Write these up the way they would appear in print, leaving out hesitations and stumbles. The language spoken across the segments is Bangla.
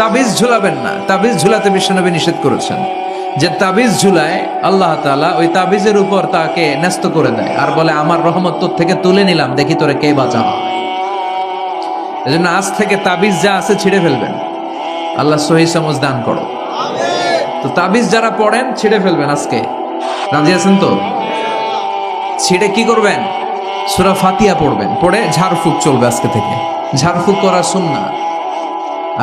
তাবিজ ঝুলাবেন না, তাবিজ ঝুলাতে বিশ্বনবী নিষেধ করেছেন। যে তাবিজ ঝুলায় আল্লাহ তাআলা ওই তাবিজের উপর তাকে ন্যস্ত করে দেয় আর বলে আমার রহমত তোর থেকে তুলে নিলাম, দেখি তোরে কে বাঁচানো। এজন্য আজ থেকে তাবিজ যা আছে ছিঁড়ে ফেলবেন। আল্লাহ সহি সমঝ দান করো। তো তাবিজ যারা পড়েন ছিঁড়ে ফেলবেন আজকে, রাজি আছেন তো? ছিঁড়ে কি করবেন? সূরা ফাতিহা পড়বেন, পড়ে ঝাড়ফুঁক চলবে আজকে থেকে। ঝাড়ফুঁক করা সুন্নাহ।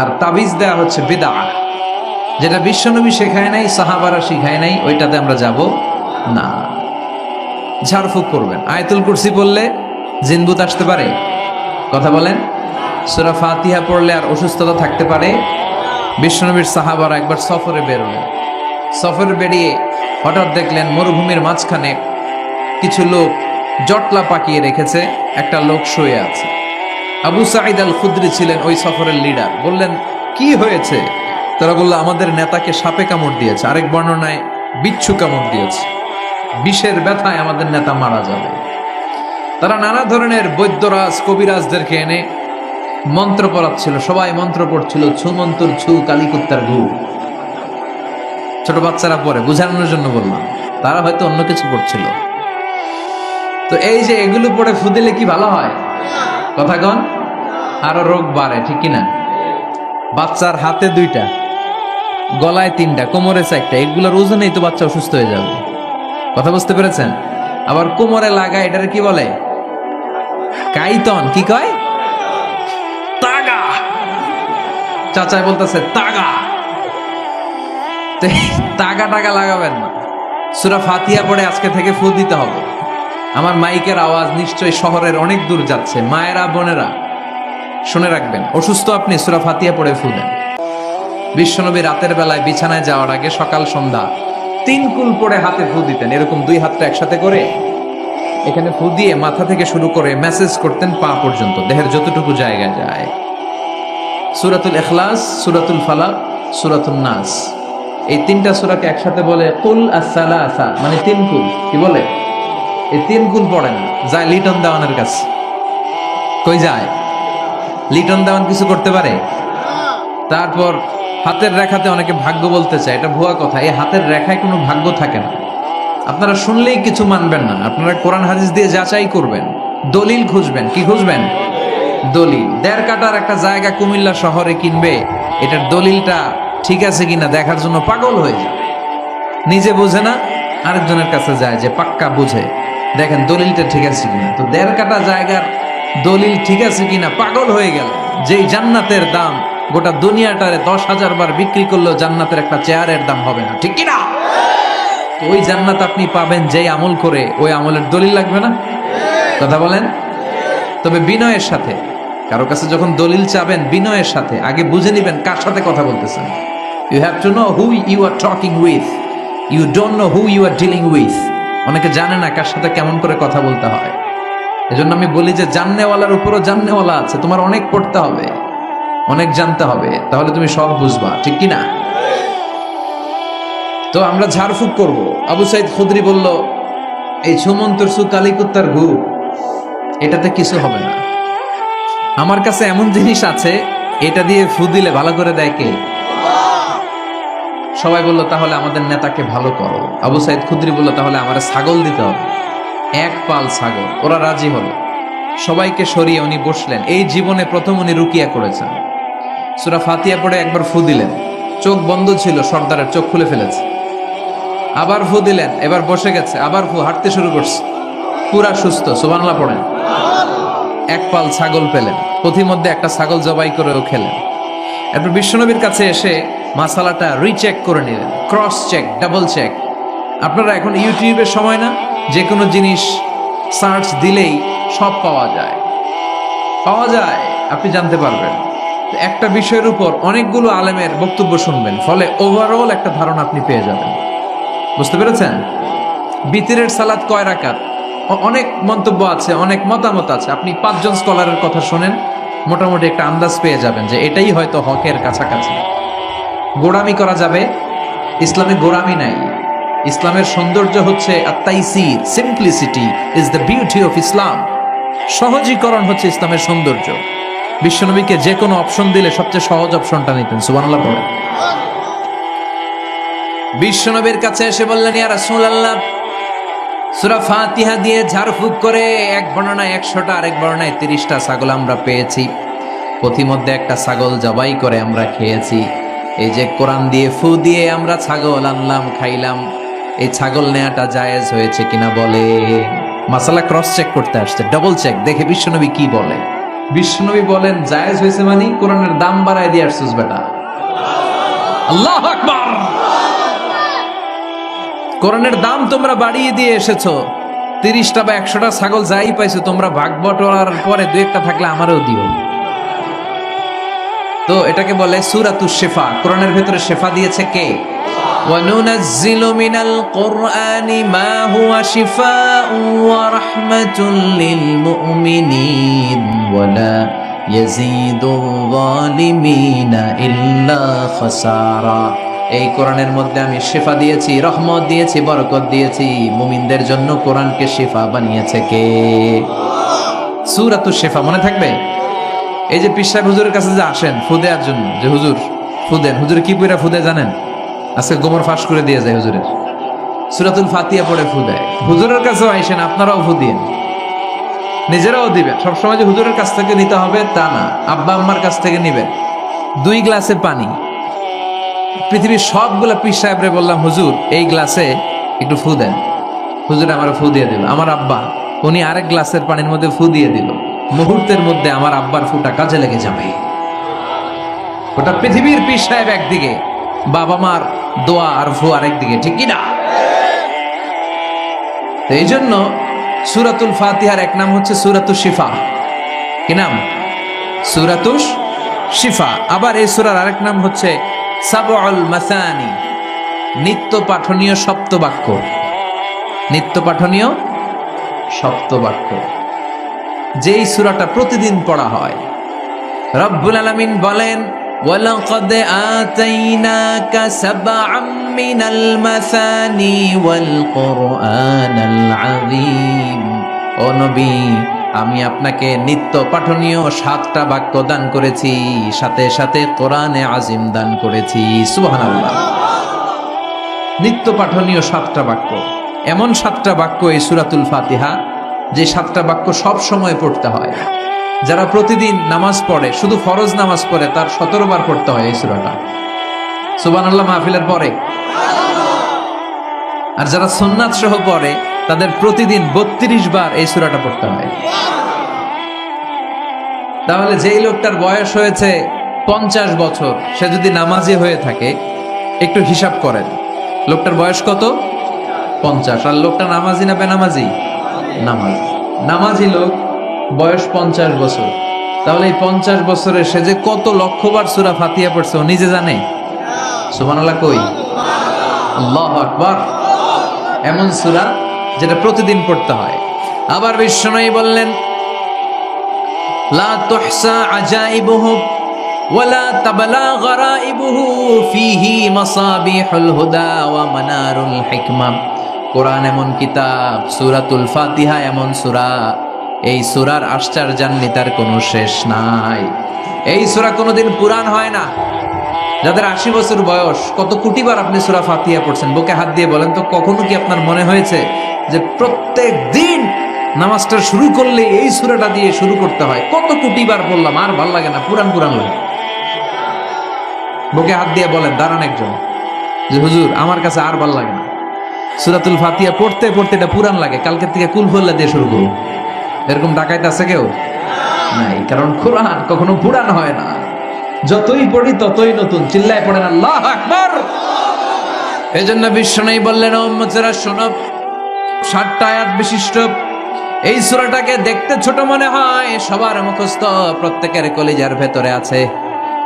আর তাবিজ দেয়া হচ্ছে বিদআহ, যেটা বিশ্বনবী শেখায় নাই, সাহাবারা শিখায় নাই, ওইটাতে আমরা যাব না। ঝাড়ফুঁক করবেন। আয়াতুল কুরসি পড়লে জিনভূত আসতে পারে? কথা বলেন। সূরা ফাতিহা পড়লে আর অসুস্থতা থাকতে পারে? বিশ্বনবীর সাহাবারা একবার সফরে বেরোলেন। সফরে বেরিয়ে হঠাৎ দেখলেন মরুভূমির মাঝখানে কিছু লোক জটলা পাকিয়ে রেখেছে, একটা লোক শুয়ে আছে। আবু সাঈদ আল খুদরি ছিলেন ওই সফরের লিডার। বললেন কি হয়েছে? তারা বলল আমাদের নেতাকে সাপে কামড় দিয়েছে, আরেক বর্ণনায় বিচ্ছু কামড় দিয়েছে, বিষের ব্যথায় আমাদের নেতা মারা যাবে। তারা নানা ধরনের বৈদ্যরাজ কবিরাজদেরকে এনে মন্ত্র পড়াচ্ছিল, সবাই মন্ত্র পড়ছিল, ছু মন্ত্র ছু কালিকুত্তার ঘু। ছোট বাচ্চারা পড়ে, বুঝানোর জন্য বললাম, তারা হয়তো অন্য কিছু পড়ছিল। তো এই যে এগুলো পড়ে ফু দিলে কি ভালো হয়? কথা কন, আরো রোগ বাড়ে, ঠিক কিনা? বাচ্চার হাতে 2টা, গলায় 3টা, কোমরে 4টা, এগুলোর ওজনেই তো বাচ্চা অসুস্থ হয়ে যাবে। কথা বুঝতে পেরেছেন? আবার কোমরে লাগায়, এটারে কি বলে? কাইতন। কি কয়? তাগা। চাচাই বলতেছে তাগা। তাগা টাগা লাগাবেন না। সূরা ফাতিহা পড়ে আজকে থেকে ফু দিতে হবে। আমার মাইকের আওয়াজ নিশ্চয়ই শহরের অনেক দূর যাচ্ছে। মায়েরা বোনেরা শুনে রাখবেন, অসুস্থ আপনি সূরা ফাতিহা পড়ে ফু দেন। বিশ্বনবী রাতের বেলায় বিছানায় যাওয়ার আগে সকাল সন্ধ্যা 3 কুল পড়ে হাতে ফু দিতেন। এরকম 2 হাতটা একসাথে করে এখানে ফু দিয়ে মাথা থেকে শুরু করে মেসেজ করতেন পা পর্যন্ত, দেহের যতটুকু জায়গা যায়। সূরাতুল ইখলাস, সূরাতুল ফালাক, সূরাতুন নাস, এই 3টা সূরাকে একসাথে বলে কুল আস-সালাসা, মানে 3 কুল। কি বলে? এই 3 কুল পড়েন, যায় লিটন দেওয়ানের কাছে। কই যায়? লিটন দেওয়ান কিছু করতে পারে? তারপর হাতের রেখাতে অনেকে ভাগ্য বলতে চায়, এটা ভুয়া কথা। এই হাতের রেখায় কোনো ভাগ্য থাকে না। আপনারা শুনলেই কিছু মানবেন না, আপনারা কোরআন হাদিস দিয়ে যাচাই করবেন, দলিল খুঁজবেন। কি খুঁজবেন? দলিল। 1.5 কাঠার একটা জায়গা কুমিল্লা শহরে কিনবে, এটার দলিলটা ঠিক আছে কিনা দেখার জন্য পাগল হয়ে যায়। নিজে বোঝে না, আরেকজনের কাছে যায় যে পাক্কা বুঝে, দেখেন দলিলটা ঠিক আছে কিনা। তো 1.5 কাঠা জায়গার দলিল ঠিক আছে কিনা পাগল হয়ে গেল। যেই জান্নাতের দাম গোটা দুনিয়াটারে 10,000 বার বিক্রি করলেও জান্নাতের একটা চেয়ারের দাম হবে না, ঠিক কিনা? তো ওই জান্নাত আপনি পাবেন যেই আমল করে, ওই আমলের দলিল লাগবে না? কথা বলেন। তবে বিনয়ের সাথে, কারো কাছে যখন দলিল চাবেন বিনয়ের সাথে আগে বুঝে নিবেন কার সাথে কথা বলতেছেন। You have to know who you are talking with, you don't know who you are dealing with. অনেকে জানে না কার সাথে কেমন করে কথা বলতে হয়। এজন্য আমি বলি যে জাননেওয়ালার উপরও জাননেওয়ালা আছে। তোমার অনেক পড়তে হবে, অনেক জানতে হবে, তাহলে তুমি সব বুঝবা, ঠিক কিনা? তো আমরা ঝাড়ফুঁক করব। আবু সাঈদ খুদরি বলল এই ছুমন্তর সু কালিকুত্তার ঘু, এটাতে কিছু হবে না। আমার কাছে এমন জিনিস আছে, এটা দিয়ে ফু দিলে ভালো করে দেয় কে? সবাই বলল তাহলে আমাদের নেতাকে ভালো করো। আবু সাঈদ খুদরি বলল তাহলে আমার ছাগল দিতে হবে, 1 পাল ছাগল। ওরা রাজি হলো। সবাইকে সরিয়ে উনি বসলেন। এই জীবনে প্রথম উনি রুকিয়া করেছেন। সূরা ফাতিহা পড়ে একবার ফু দিলেন, চোখ বন্ধ ছিল, সর্দারের চোখ খুলে ফেলেছে। আবার ফু দিলেন, এবার বসে গেছে, আবার ফু, হাঁটতে শুরু করছে, পুরা সুস্থ। সুবহানাল্লাহ পড়েন। 1 পাল ছাগল পেলেন, পথিমধ্যে একটা ছাগল জবাই করেও খেলেন। এরপর বিশ্বনবীর কাছে এসে মাসালাটা রিচেক করে নিলেন, ক্রস চেক, ডাবল চেক। আপনারা এখন ইউটিউবের সময় না, যে কোনো জিনিস সার্চ দিলেই সব পাওয়া যায়, আপনি জানতে পারবেন। একটা বিষয়ের উপর অনেকগুলো আলেমের বক্তব্য শুনবেন, ফলে ওভারঅল একটা ধারণা আপনি পেয়ে যাবেন। বুঝতে পেরেছেন? বিতিরের সালাত কয় রাকাত, অনেক মন্তব্য আছে, অনেক মতামত আছে। আপনি 5 জন স্কলারের কথা শুনেন, মোটামুটি একটা আন্দাজ পেয়ে যাবেন যে এটাই হয়তো হকের কাছাকাছি। গোড়ামি করা যাবে? ইসলামে গোড়ামি নাই। ইসলামের সৌন্দর্য হচ্ছে আত-তাইসির, simplicity is the beauty of Islam. সহজীকরণ হচ্ছে ইসলামের সৌন্দর্য। বিশ্বনবীকে যে কোনো অপশন দিলে সবচেয়ে সহজ অপশনটা নিতেন। সুবহানাল্লাহ পড়েন। বিশ্বনবীর কাছে এসে বললেন, ইয়া রাসূলুল্লাহ, সূরা ফাতিহা দিয়ে ঝাড়ফুঁক করে এক বর্ণনায় 100টা, আরেক বর্ণনায় 30টা ছাগল আমরা পেয়েছি। পথিমধ্যে একটা ছাগল জবাই করে আমরা খেয়েছি। এই যে কোরআন দিয়ে ফু দিয়ে আমরা ছাগল আনলাম, খাইলাম, এই ছাগল নেয়াটা জায়েজ হয়েছে কিনা বলে। মাসালা ক্রস চেক করতে আসছে, ডাবল চেক, দেখে বিশ্বনবী কি বলে। বিশ্বনবী বলেন জায়েজ হয়েছে মানে কোরআনের দাম বাড়ায় দিয়ে আসছিস বেটা। আল্লাহু আকবার। কোরআনের দাম তোমরা বাড়িয়ে দিয়ে এসেছো। 30টা বা 100টা ছাগল যাই পাইছো তোমরা, ভাগ বটোয়ারার পরে দুই একটা থাকলে আমারও দিও। তো এটাকে বলে সূরাতুশ শিফা। কোরআনের ভেতরে শিফা দিয়েছে কে? ওয়ানুনাজ্জিলু মিনাল কুরআনি মা হুয়া শিফাউন ওয়া রাহমাতুল লিল মুমিনিন ওয়া লা ইয়াজিদুয যালিমিনা ইল্লা খাসারা। এই কোরআনের মধ্যে আমি শিফা দিয়েছি, রহমত দিয়েছি, বরকত দিয়েছি। মুমিনদের জন্য কোরআনকে শিফা বানিয়েছে কে? সূরাতুশ শিফা মনে থাকবে? এই যে পীর সাহেব হুজুরের কাছে যে আসেন ফু দেওয়ার জন্য, যে হুজুর ফু দেন, হুজুরে কি পড়ে ফু দেয় জানেন? আজকে গোমর ফাঁস করে দিয়ে যায় হুজুরের, সূরাতুল ফাতিহা পড়ে ফু দেয়। হুজুরের কাছেও আইসেন, আপনারাও ফু দিয়েন, নিজেরাও দিবেন। সবসময় যে হুজুরের কাছ থেকে নিতে হবে তা না, আব্বা আম্মার কাছ থেকে নিবেন। 2 গ্লাসে পানি, পৃথিবীর সবগুলা পীর সাহেবরে বললাম হুজুর এই গ্লাসে একটু ফু দেন, হুজুর আমার ফু দিয়ে দিল। আমার আব্বা উনি আরেক গ্লাসের পানির মধ্যে ফু দিয়ে দিল। মুহূর্তের মধ্যে আমার আব্বার ফুটা কাজে লেগে যাবে। ওটা পৃথিবীর পীর সাহেব একদিকে, বাবা মার দোয়া আর ফু আরেকদিকে, ঠিক কিনা? তো এই জন্য সূরাতুল ফাতিহার এক নাম হচ্ছে সূরাতুশ শিফা। কি নাম? সূরাতুশ শিফা। আবার এই সূরার আরেক নাম হচ্ছে সাবউল মাসানি, নিত্য পাঠনীয় সপ্তবাক্য। নিত্য পাঠনীয় সপ্তবাক্য, যেই সূরাটা প্রতিদিন পড়া হয়। রব্বুল আলামিন বলেন, ওয়ালাকাদ আতাইনাকা সাবআম মিনাল মাসানি ওয়াল কুরআনাল আযীম। ও নবী, আমি আপনাকে নিত্য পাঠনীয় 7টা বাক্য দান করেছি, সাথে সাথে কোরআনে আজিম দান করেছি। সুবহানাল্লাহ। নিত্য পাঠনীয় 7টা বাক্য, এমন 7টা বাক্য এই সূরাতুল ফাতিহা, যে 7টা বাক্য সব সময় পড়তে হয়। যারা প্রতিদিন নামাজ পড়ে, শুধু ফরজ নামাজ পড়ে, তার 17 বার পড়তে হয় এই সূরাটা। সুবহানাল্লাহ মাহফিলের পরে। আর যারা সুন্নাত সহ পড়ে, তাদের প্রতিদিন 32 বার এই সূরাটা পড়তে হয়। তাহলে যেই লোকটার বয়স হয়েছে 50 বছর, সে যদি নামাজি হয়ে থাকে, একটু হিসাব করেন, লোকটার বয়স কত? 50। আর লোকটা নামাজি না বেনামাজি? নামাজি। নামাজি লোক, বয়স 50 বছর। তাহলে এই 50 বছরে সে যে কত লক্ষবার সূরা ফাতিহা পড়ছে ও নিজে জানে? সুবহানাল্লাহ কই? আল্লাহু আকবার। এমন সূরা যেটা প্রতিদিন পড়তে হয়। আবার বিশ্বনবী বললেন, লা তুহসা আজাইবুহু ওয়ালা তাবলা গরাইবুহু ফিহি মাসাবিহুল হুদা ওয়া মানারুল হিকমা। কোরআন এমন কিতাব, সূরাতুল ফাতিহা এমন সূরা, এই সূরার আশ্চর্যান্বিতার কোনো শেষ নাই। এই সূরা কোনোদিন পুরান হয় না। যাদের 80 বছর বয়স, কত কোটিবার আপনি সূরা ফাতিহা পড়ছেন? বুকে হাত দিয়ে বলেন তো, কখনো কি আপনার মনে হয়েছে যে প্রত্যেক দিন নামাজটা শুরু করলে এই সূরাটা দিয়ে শুরু করতে হয়? কত কোটিবার বললাম, আর ভাল লাগে না, পুরান পুরান লাগে। বুকে হাত দিয়ে বলেন, দাঁড়ান একজন, যে হুজুর আমার কাছে আর ভাল লাগে না, সূরাতুল ফাতিহা পড়তে পড়তে এটা পুরান লাগে, কালকে থেকে কুল হুয়াল্লাহ দিয়ে শুরু করুন। এরকম ডাকাইতে আছে কেউ? নাই, কারণ কোরআন কখনো পুরান হয় না। যতই পড়ি ততই নতুন। চিল্লায় পড়েন আল্লাহু আকবার। এজন্য বিশ্বনবী বললেন, ও উম্মতেরা শোনো, 7টা আয়াত বিশিষ্ট এই সূরাটাকে দেখতে ছোট মনে হয়, সবার মুখস্থ, প্রত্যেকের কলিজার ভেতরে আছে।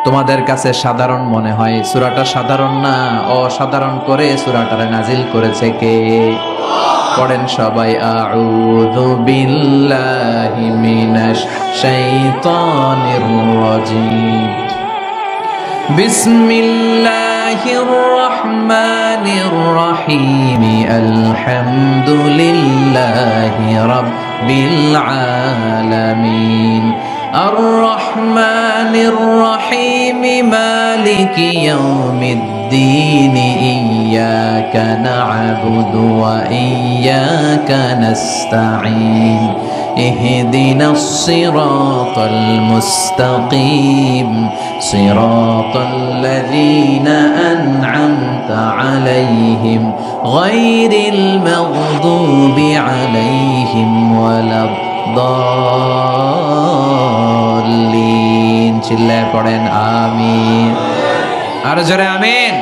তোমাদের কাছে সাধারণ মনে হয়, সূরাটা সাধারণ না, অসাধারণ করে সূরাটারে নাজিল করেছে কে? পড়েন সবাই, আউযু বিল্লাহি মিনাশ শাইতানির রাজিম, বিসমিল্লাহির রহমানির রহিম, আলহামদুলিল্লাহি রাব্বিল আলামিন, الرحمن الرحيم مالك يوم الدين إياك نعبد وإياك نستعين اهدنا الصراط المستقيم صراط الذين أنعمت عليهم غير المغضوب عليهم ولا الضالين চিল্লায় পড়েন আমিন আর জোরে আমিন।